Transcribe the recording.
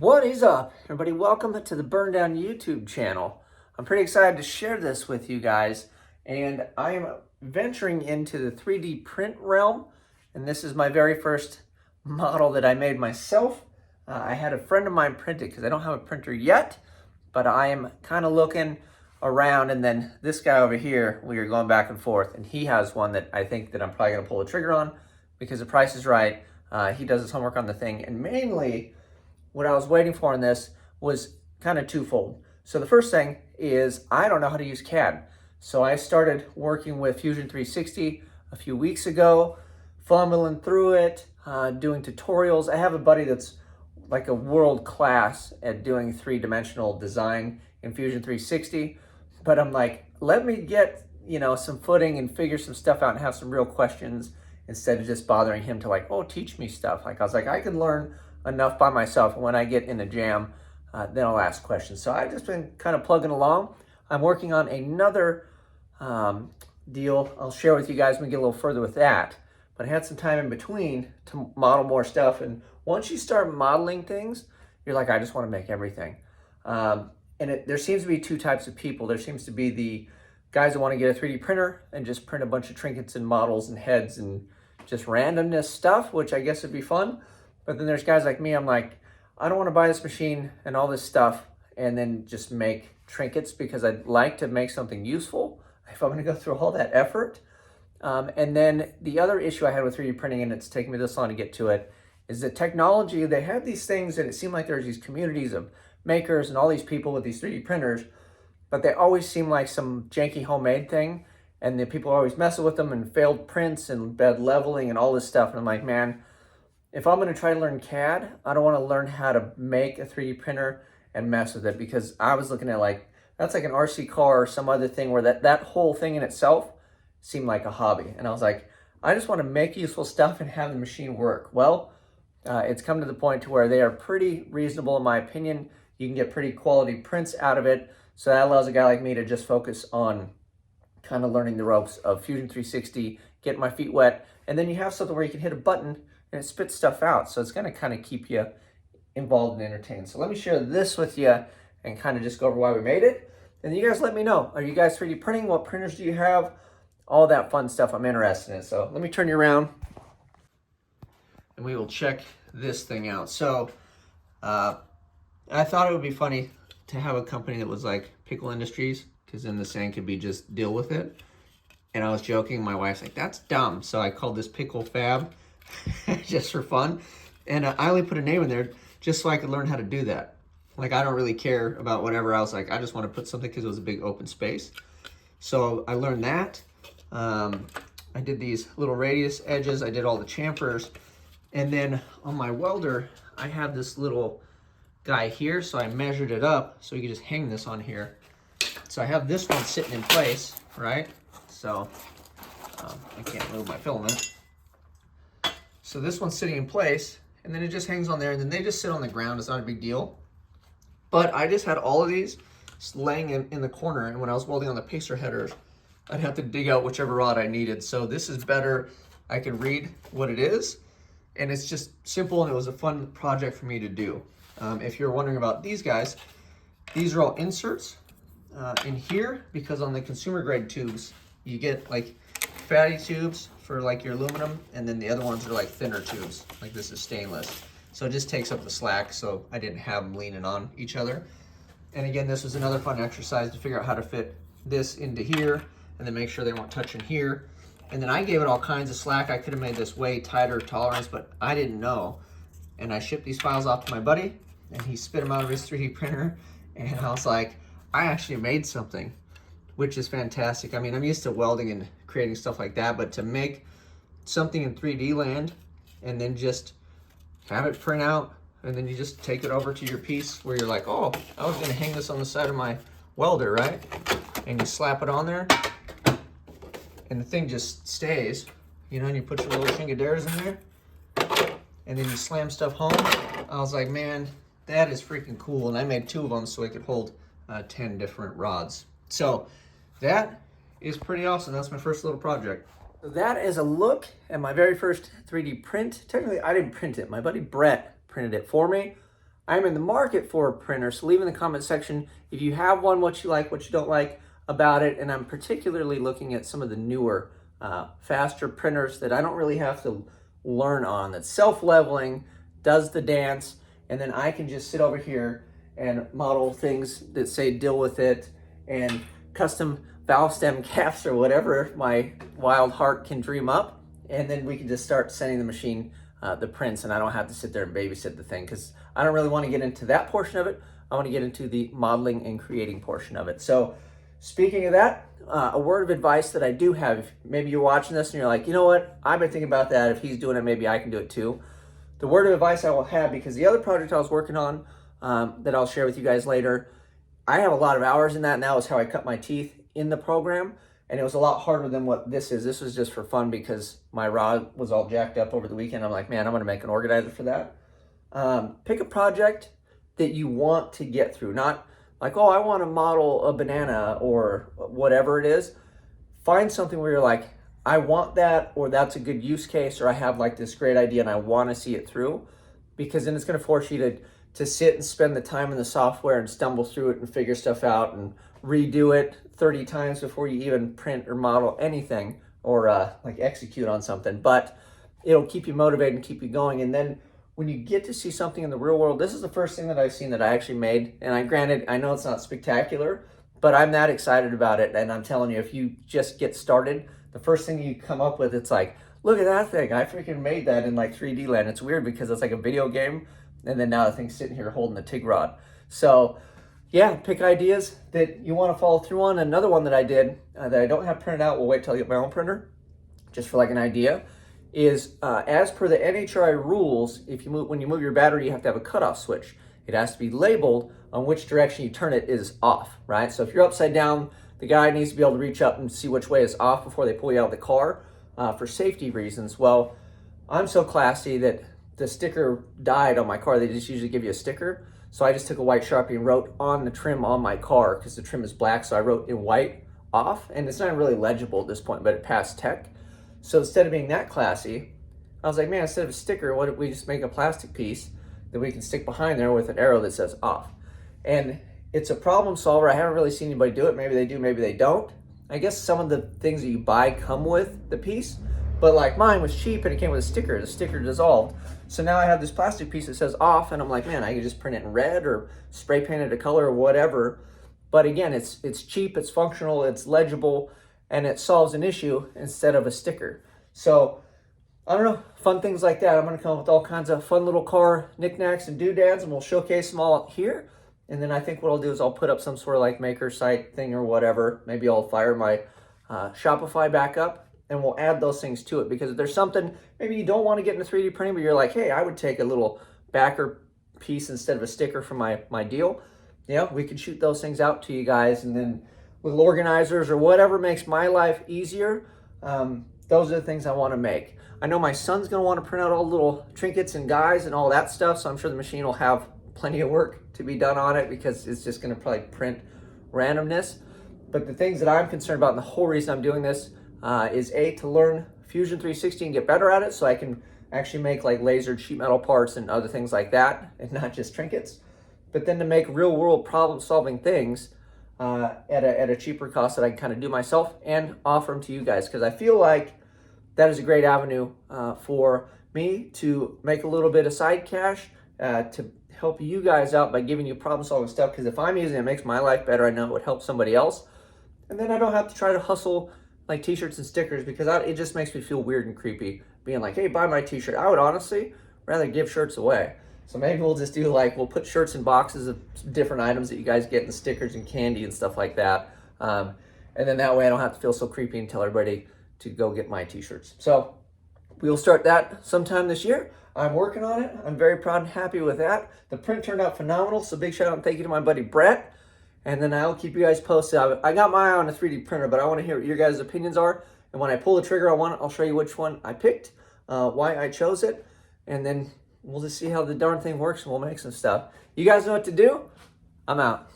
What is up, everybody? Welcome to the Burndown YouTube channel. I'm pretty excited to share this with you guys, and I am venturing into the 3D print realm, and this is my very first model that I made myself. I had a friend of mine print it because I don't have a printer yet, but I am kind of looking around, and then this guy over here, we are going back and forth, and he has one that I think that I'm probably going to pull the trigger on because the price is right. He does his homework on the thing, and mainly what I was waiting for in this was kind of twofold. So the first thing is I don't know how to use CAD. So I started working with Fusion 360 a few weeks ago, fumbling through it, doing tutorials. I have a buddy that's like a world class at doing three-dimensional design in Fusion 360, but I'm like, let me get, some footing and figure some stuff out and have some real questions instead of just bothering him to like, oh, teach me stuff. Like I was like, I can learn enough by myself, and when I get in a jam, then I'll ask questions. So I've just been kind of plugging along. I'm working on another deal I'll share with you guys when we get a little further with that. But I had some time in between to model more stuff, and once you start modeling things, you're like, I just want to make everything. There seems to be two types of people. There seems to be the guys that want to get a 3D printer and just print a bunch of trinkets and models and heads and just randomness stuff, which I guess would be fun. But then there's guys like me, I'm like, I don't want to buy this machine and all this stuff and then just make trinkets because I'd like to make something useful if I'm going to go through all that effort. And then the other issue I had with 3D printing, and it's taken me this long to get to it, is that technology, they have these things and it seemed like there's these communities of makers and all these people with these 3D printers, but they always seem like some janky homemade thing. And the people are always messing with them and failed prints and bad leveling and all this stuff. And I'm like, man, if I'm going to try to learn CAD, I don't want to learn how to make a 3D printer and mess with it, because I was looking at like, that's like an RC car or some other thing where that whole thing in itself seemed like a hobby. And I was like, I just want to make useful stuff and have the machine work. Well, it's come to the point to where they are pretty reasonable in my opinion. You can get pretty quality prints out of it. So that allows a guy like me to just focus on kind of learning the ropes of Fusion 360, get my feet wet, and then you have something where you can hit a button and it spits stuff out. So it's going to kind of keep you involved and entertained. So let me share this with you and kind of just go over why we made it. And you guys let me know, are you guys 3D printing? What printers do you have? All that fun stuff I'm interested in. So let me turn you around and we will check this thing out. So I thought it would be funny to have a company that was like Pickle Industries, because then the saying could be just deal with it. And I was joking, my wife's like, that's dumb. So I called this Pickle Fab just for fun. And I only put a name in there just so I could learn how to do that. Like, I don't really care about whatever else. Like, I just want to put something because it was a big open space. So I learned that. I did these little radius edges. I did all the chamfers. And then on my welder, I have this little guy here. So I measured it up so you could just hang this on here. So I have this one sitting in place, right? So I can't move my filament. So this one's sitting in place, and then it just hangs on there, and then they just sit on the ground. It's not a big deal. But I just had all of these laying in the corner, and when I was welding on the pacer headers, I'd have to dig out whichever rod I needed. So this is better. I can read what it is, and it's just simple, and it was a fun project for me to do. If you're wondering about these guys, these are all inserts in here, because on the consumer grade tubes, you get like fatty tubes for like your aluminum, and then the other ones are like thinner tubes, like this is stainless. So it just takes up the slack, so I didn't have them leaning on each other. And again, this was another fun exercise to figure out how to fit this into here, and then make sure they weren't touching here. And then I gave it all kinds of slack. I could have made this way tighter tolerance, but I didn't know. And I shipped these files off to my buddy, and he spit them out of his 3D printer, and I was like, I actually made something, which is fantastic. I mean, I'm used to welding and creating stuff like that, but to make something in 3D land and then just have it print out, and then you just take it over to your piece where you're like, oh, I was gonna hang this on the side of my welder, right? And you slap it on there, and the thing just stays, and you put your little chingaderas in there, and then you slam stuff home. I was like, man, that is freaking cool. And I made 2 of them so I could hold 10 different rods. So that is pretty awesome. That's my first little project. So that is a look at my very first 3D print. Technically, I didn't print it. My buddy Brett printed it for me. I'm in the market for a printer, so leave in the comment section if you have one, what you like, what you don't like about it. And I'm particularly looking at some of the newer, faster printers that I don't really have to learn on, that's self-leveling, does the dance, and then I can just sit over here and model things that say deal with it, and custom valve stem caps or whatever my wild heart can dream up. And then we can just start sending the machine the prints, and I don't have to sit there and babysit the thing, because I don't really want to get into that portion of it. I want to get into the modeling and creating portion of it. So speaking of that, a word of advice that I do have, maybe you're watching this and you're like, you know what, I've been thinking about that. If he's doing it, maybe I can do it too. The word of advice I will have, because the other project I was working on that I'll share with you guys later, I have a lot of hours in that, and that was how I cut my teeth in the program. And it was a lot harder than what this is. This was just for fun because my rod was all jacked up over the weekend. I'm like, man, I'm gonna make an organizer for that. Pick a project that you want to get through. Not like, oh, I want to model a banana or whatever it is. Find something where you're like, I want that, or that's a good use case, or I have like this great idea and I want to see it through. Because then it's gonna force you to sit and spend the time in the software and stumble through it and figure stuff out and redo it 30 times before you even print or model anything, or like execute on something. But it'll keep you motivated and keep you going. And then when you get to see something in the real world, this is the first thing that I've seen that I actually made. And granted, I know it's not spectacular, but I'm that excited about it. And I'm telling you, if you just get started, the first thing you come up with, it's like, look at that thing. I freaking made that in like 3D land. It's weird because it's like a video game. And then now the thing's sitting here holding the TIG rod. So yeah, pick ideas that you want to follow through on. Another one that I did that I don't have printed out, we'll wait till I get my own printer, just for like an idea, is as per the NHRI rules, when you move your battery, you have to have a cutoff switch. It has to be labeled on which direction you turn it is off, right? So if you're upside down, the guy needs to be able to reach up and see which way is off before they pull you out of the car for safety reasons. Well, I'm so classy that the sticker died on my car. They just usually give you a sticker. So I just took a white Sharpie and wrote on the trim on my car, because the trim is black, so I wrote in white off, and it's not really legible at this point, but it passed tech. So instead of being that classy, I was like, man, instead of a sticker, what if we just make a plastic piece that we can stick behind there with an arrow that says off? And it's a problem solver. I haven't really seen anybody do it. Maybe they do, maybe they don't. I guess some of the things that you buy come with the piece, but like mine was cheap and it came with a sticker. The sticker dissolved. So now I have this plastic piece that says off, and I'm like, man, I can just print it in red or spray paint it a color or whatever. But again, it's cheap, it's functional, it's legible, and it solves an issue instead of a sticker. So I don't know, fun things like that. I'm gonna come up with all kinds of fun little car knickknacks and doodads, and we'll showcase them all here. And then I think what I'll do is I'll put up some sort of like maker site thing or whatever. Maybe I'll fire my Shopify back up, and we'll add those things to it. Because if there's something, maybe you don't want to get into 3D printing, but you're like, hey, I would take a little backer piece instead of a sticker for my deal. Yeah, we can shoot those things out to you guys. And then with organizers or whatever makes my life easier, those are the things I want to make. I know my son's going to want to print out all the little trinkets and guys and all that stuff, so I'm sure the machine will have plenty of work to be done on it, because it's just going to probably print randomness. But the things that I'm concerned about, and the whole reason I'm doing this, is to learn Fusion 360 and get better at it, so I can actually make like lasered sheet metal parts and other things like that, and not just trinkets. But then to make real world problem solving things at a cheaper cost that I can kind of do myself and offer them to you guys, because I feel like that is a great avenue for me to make a little bit of side cash to help you guys out by giving you problem solving stuff. Because if I'm using it, it makes my life better. I know it would help somebody else, and then I don't have to try to hustle like t-shirts and stickers, because it just makes me feel weird and creepy being like, hey, buy my t-shirt. I would honestly rather give shirts away. So maybe we'll just do like, we'll put shirts in boxes of different items that you guys get, and stickers and candy and stuff like that. And then that way I don't have to feel so creepy and tell everybody to go get my t-shirts. So we'll start that sometime this year. I'm working on it. I'm very proud and happy with that. The print turned out phenomenal. So big shout out and thank you to my buddy Brett. And then I'll keep you guys posted. I got my eye on a 3D printer, but I want to hear what your guys' opinions are. And when I pull the trigger on one, I'll show you which one I picked, why I chose it, and then we'll just see how the darn thing works, and we'll make some stuff. You guys know what to do. I'm out.